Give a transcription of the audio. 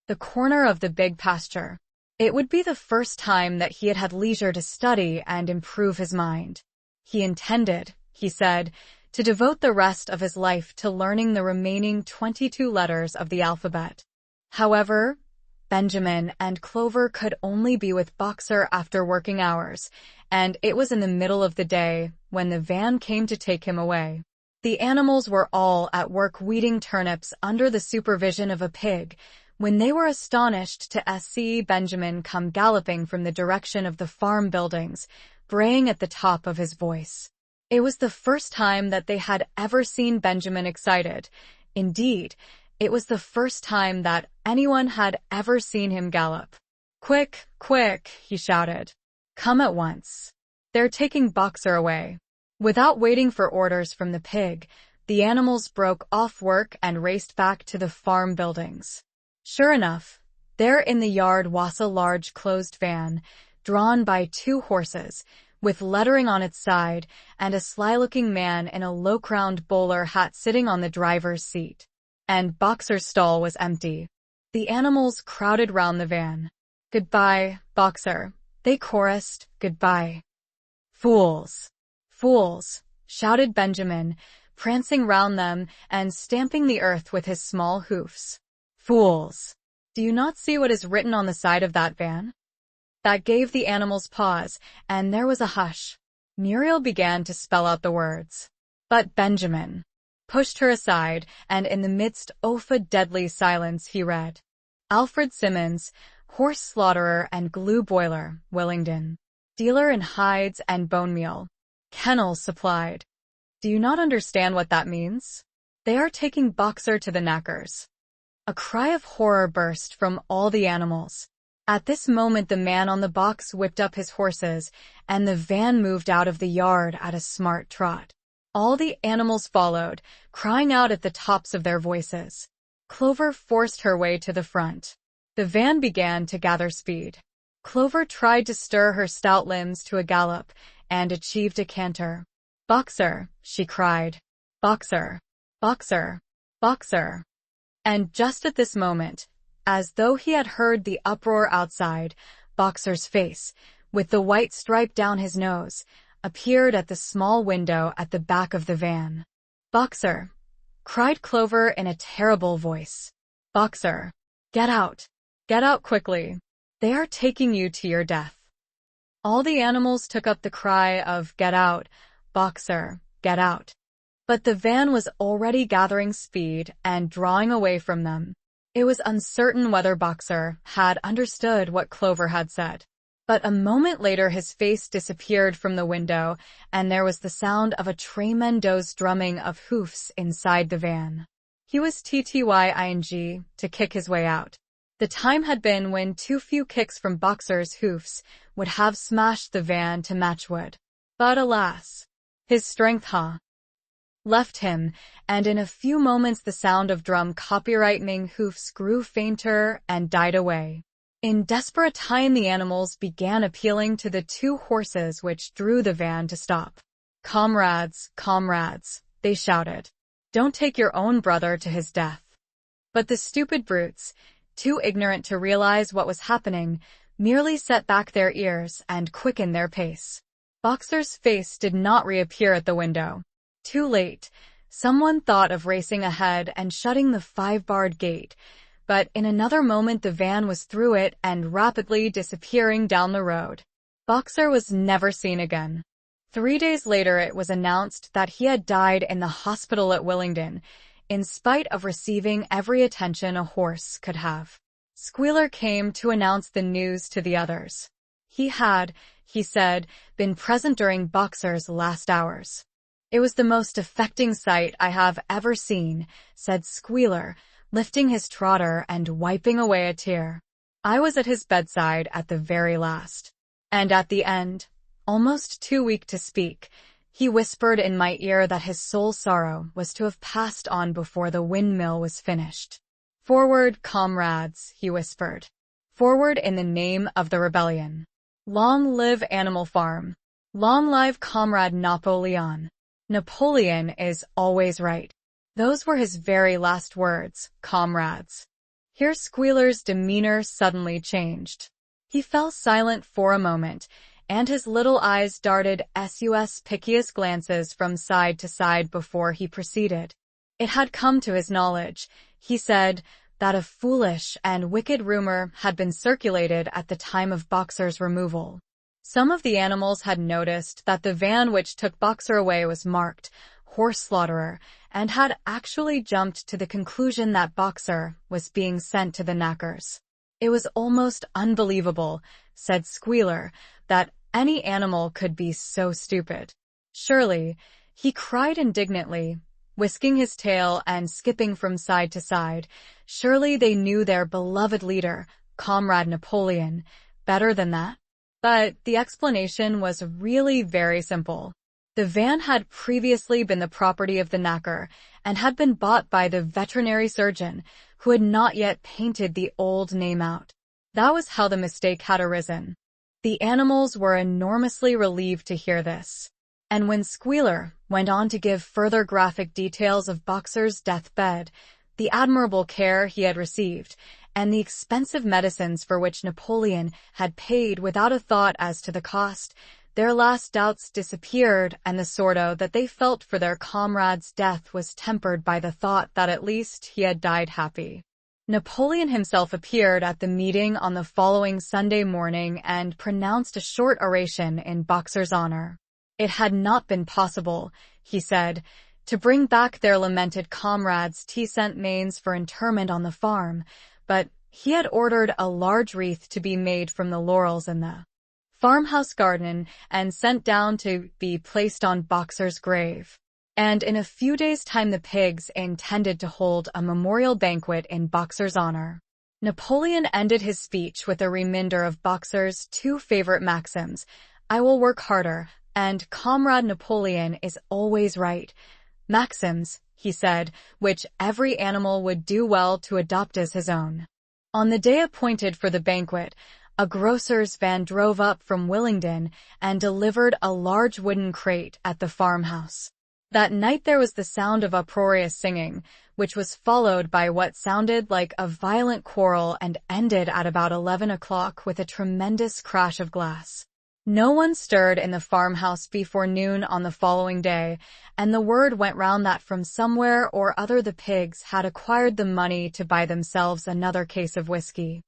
the corner of the big pasture. It would be the first time that he had had leisure to study and improve his mind. He intended, he said, to devote the rest of his life to learning the remaining 22 letters of the alphabet. However, Benjamin and Clover could only be with Boxer after working hours, and it was in the middle of the day when the van came to take him away. The animals were all at work weeding turnips under the supervision of a pig, when they were astonished to see Benjamin come galloping from the direction of the farm buildings, braying at the top of his voice. It was the first time that they had ever seen Benjamin excited. Indeed, it was the first time that anyone had ever seen him gallop. "Quick, quick," he shouted. "Come at once. They're taking Boxer away." Without waiting for orders from the pig, the animals broke off work and raced back to the farm buildings. Sure enough, there in the yard was a large closed van, drawn by 2 horses, with lettering on its side, and a sly-looking man in a low-crowned bowler hat sitting on the driver's seat. And Boxer's stall was empty. The animals crowded round the van. "Goodbye, Boxer," they chorused. "Goodbye." "Fools! Fools!" shouted Benjamin, prancing round them and stamping the earth with his small hoofs. "Fools! Do you not see what is written on the side of that van?" That gave the animals pause, and there was a hush. Muriel began to spell out the words. But Benjamin pushed her aside, and in the midst of a deadly silence he read, "Alfred Simmons, horse slaughterer and glue boiler, Willingdon. Dealer in hides and bone meal. Kennels supplied." Do you not understand what that means? They are taking Boxer to the knackers. A cry of horror burst from all the animals. At this moment the man on the box whipped up his horses, and the van moved out of the yard at a smart trot. All the animals followed, crying out at the tops of their voices. Clover forced her way to the front. The van began to gather speed. Clover tried to stir her stout limbs to a gallop, and achieved a canter. "Boxer," she cried. "Boxer! Boxer! Boxer!" And just at this moment, as though he had heard the uproar outside, Boxer's face, with the white stripe down his nose, appeared at the small window at the back of the van. "Boxer!" cried Clover in a terrible voice. "Boxer! Get out! Get out quickly! They are taking you to your death." All the animals took up the cry of "Get out! Boxer! Get out!" But the van was already gathering speed and drawing away from them. It was uncertain whether Boxer had understood what Clover had said. But a moment later his face disappeared from the window, and there was the sound of a tremendous drumming of hoofs inside the van. He was trying to kick his way out. The time had been when too few kicks from Boxer's hoofs would have smashed the van to matchwood. But alas, his strength left him, and in a few moments the sound of drum copyrighting hoofs grew fainter and died away. In desperate time the animals began appealing to the 2 horses which drew the van to stop. "Comrades, comrades," they shouted. "Don't take your own brother to his death." But the stupid brutes, too ignorant to realize what was happening, merely set back their ears and quickened their pace. Boxer's face did not reappear at the window. Too late, someone thought of racing ahead and shutting the 5-barred gate, but in another moment the van was through it and rapidly disappearing down the road. Boxer was never seen again. 3 days later it was announced that he had died in the hospital at Willingdon, in spite of receiving every attention a horse could have. Squealer came to announce the news to the others. He had, he said, been present during Boxer's last hours. "It was the most affecting sight I have ever seen," said Squealer, lifting his trotter and wiping away a tear. "I was at his bedside at the very last. And at the end, almost too weak to speak, he whispered in my ear that his sole sorrow was to have passed on before the windmill was finished. 'Forward, comrades,' he whispered. 'Forward in the name of the rebellion. Long live Animal Farm. Long live Comrade Napoleon. Napoleon is always right.' Those were his very last words, comrades." Here Squealer's demeanor suddenly changed. He fell silent for a moment, and his little eyes darted suspicious glances from side to side before he proceeded. It had come to his knowledge, he said, that a foolish and wicked rumor had been circulated at the time of Boxer's removal. Some of the animals had noticed that the van which took Boxer away was marked horse slaughterer, and had actually jumped to the conclusion that Boxer was being sent to the knackers. It was almost unbelievable, said Squealer, that any animal could be so stupid. Surely, he cried indignantly, whisking his tail and skipping from side to side, surely they knew their beloved leader, Comrade Napoleon, better than that? But the explanation was really very simple. The van had previously been the property of the knacker and had been bought by the veterinary surgeon, who had not yet painted the old name out. That was how the mistake had arisen. The animals were enormously relieved to hear this. And when Squealer went on to give further graphic details of Boxer's deathbed, the admirable care he had received, and the expensive medicines for which Napoleon had paid without a thought as to the cost, their last doubts disappeared, and the sorrow that they felt for their comrade's death was tempered by the thought that at least he had died happy. Napoleon himself appeared at the meeting on the following Sunday morning and pronounced a short oration in Boxer's honor. It had not been possible, he said, to bring back their lamented comrade's Saint-Mains for interment on the farm, but he had ordered a large wreath to be made from the laurels in the farmhouse garden and sent down to be placed on Boxer's grave. And in a few days' time the pigs intended to hold a memorial banquet in Boxer's honor. Napoleon ended his speech with a reminder of Boxer's two favorite maxims, "I will work harder," and "Comrade Napoleon is always right." Maxims, he said, which every animal would do well to adopt as his own. On the day appointed for the banquet, a grocer's van drove up from Willingdon and delivered a large wooden crate at the farmhouse. That night there was the sound of uproarious singing, which was followed by what sounded like a violent quarrel and ended at about 11 o'clock with a tremendous crash of glass. No one stirred in the farmhouse before noon on the following day, and the word went round that from somewhere or other the pigs had acquired the money to buy themselves another case of whiskey.